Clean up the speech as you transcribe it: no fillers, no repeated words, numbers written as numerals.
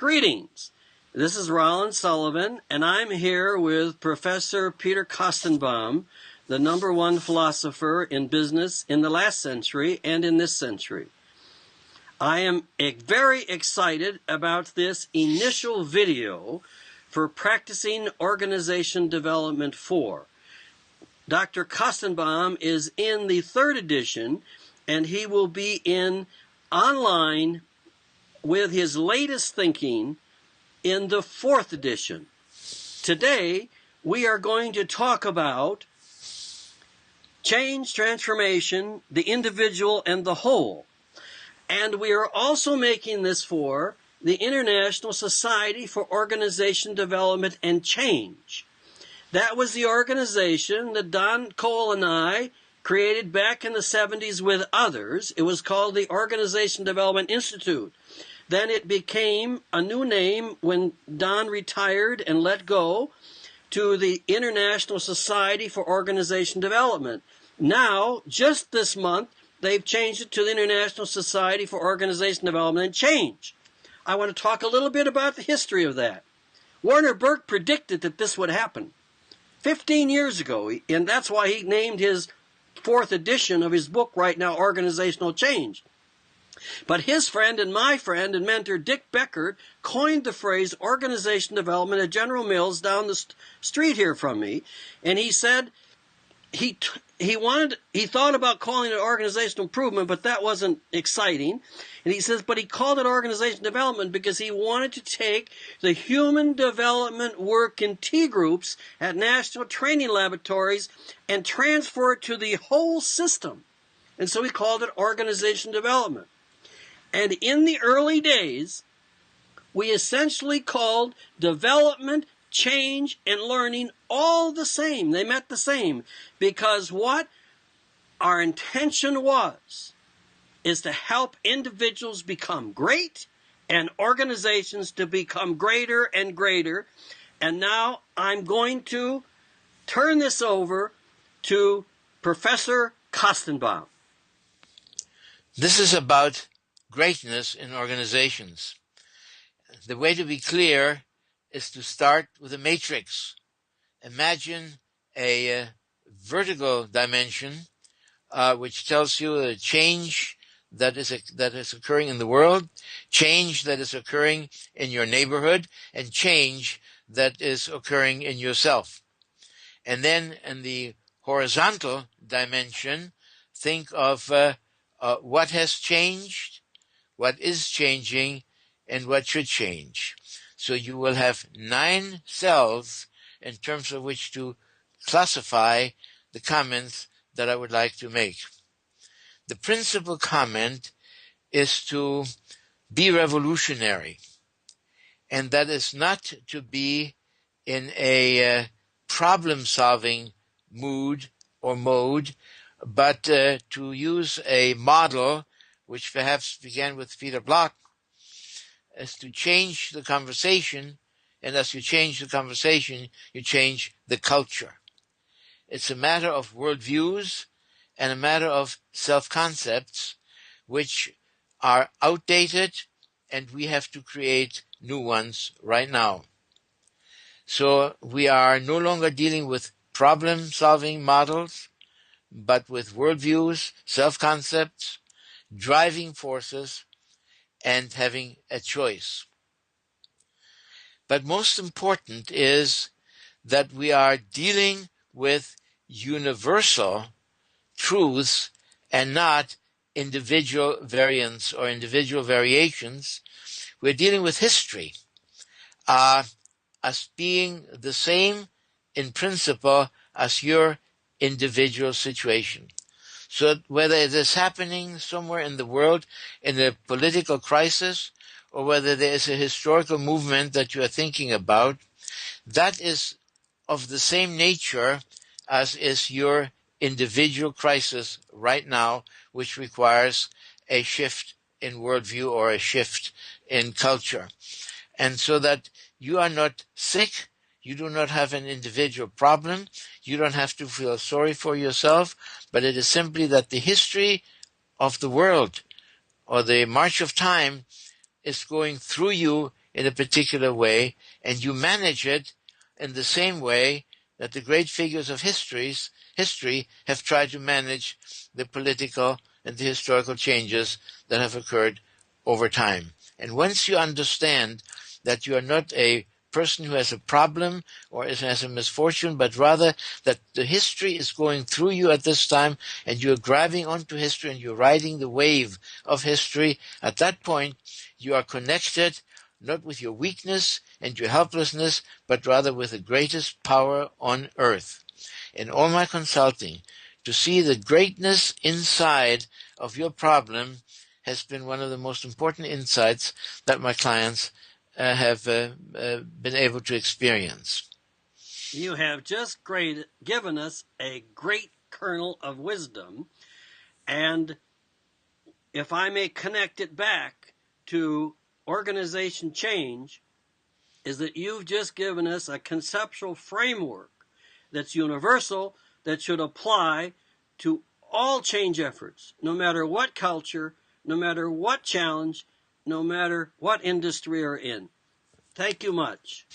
Greetings. This is Roland Sullivan, and I'm here with Professor Peter Kostenbaum, the #1 philosopher in business in the last century and in this century. I am very excited about this initial video for Practicing Organization Development 4. Dr. Kostenbaum is in the 3rd edition, and he will be in online with his latest thinking in the 4th edition. Today, we are going to talk about change, transformation, the individual, and the whole. And we are also making this for the International Society for Organization Development and Change. That was the organization that Don Cole and I created back in the 70s with others. It was called the Organization Development Institute. Then it became a new name when Don retired and let go to the International Society for Organization Development. Now, just this month, they've changed it to the International Society for Organization Development and Change. I want to talk a little bit about the history of that. Warner Burke predicted that this would happen 15 years ago, and that's why he named his 4th edition of his book right now, Organizational Change. But his friend and my friend and mentor Dick Beckert coined the phrase organization development at General Mills down the street here from me, and he said he thought about calling it organizational improvement, but that wasn't exciting. And he says, but he called it organization development because he wanted to take the human development work in T groups at national training laboratories and transfer it to the whole system. And so he called it organization development. And in the early days, we essentially called development, change, and learning all the same. They meant the same. Because what our intention was is to help individuals become great and organizations to become greater and greater. And now I'm going to turn this over to Professor Kostenbaum. This is about greatness in organizations. The way to be clear is to start with a matrix. Imagine a vertical dimension which tells you a change that is occurring in the world, change that is occurring in your neighborhood, and change that is occurring in yourself. And then in the horizontal dimension, think of what has changed, what is changing, and what should change. So you will have 9 cells in terms of which to classify the comments that I would like to make. The principal comment is to be revolutionary, and that is not to be in a problem-solving mood or mode, but to use a model which perhaps began with Peter Block, is to change the conversation, and as you change the conversation, you change the culture. It's a matter of worldviews and a matter of self-concepts which are outdated, and we have to create new ones right now. So we are no longer dealing with problem-solving models, but with worldviews, self-concepts, driving forces, and having a choice. But most important is that we are dealing with universal truths and not individual variants or individual variations. We're dealing with history as being the same in principle as your individual situation. So whether it is happening somewhere in the world in a political crisis, or whether there is a historical movement that you are thinking about, that is of the same nature as is your individual crisis right now, which requires a shift in worldview or a shift in culture. And so that you are not sick, you do not have an individual problem, you don't have to feel sorry for yourself, but it is simply that the history of the world or the march of time is going through you in a particular way, and you manage it in the same way that the great figures of history have tried to manage the political and the historical changes that have occurred over time. And once you understand that you are not a person who has a problem or has a misfortune, but rather that the history is going through you at this time and you're grabbing onto history and you're riding the wave of history, at that point you are connected not with your weakness and your helplessness, but rather with the greatest power on earth. In all my consulting, to see the greatness inside of your problem has been one of the most important insights that my clients have been able to experience. You have just given us a great kernel of wisdom, and if I may connect it back to organization change, is that you've just given us a conceptual framework that's universal, that should apply to all change efforts, no matter what culture, no matter what challenge, no matter what industry we're in. Thank you much.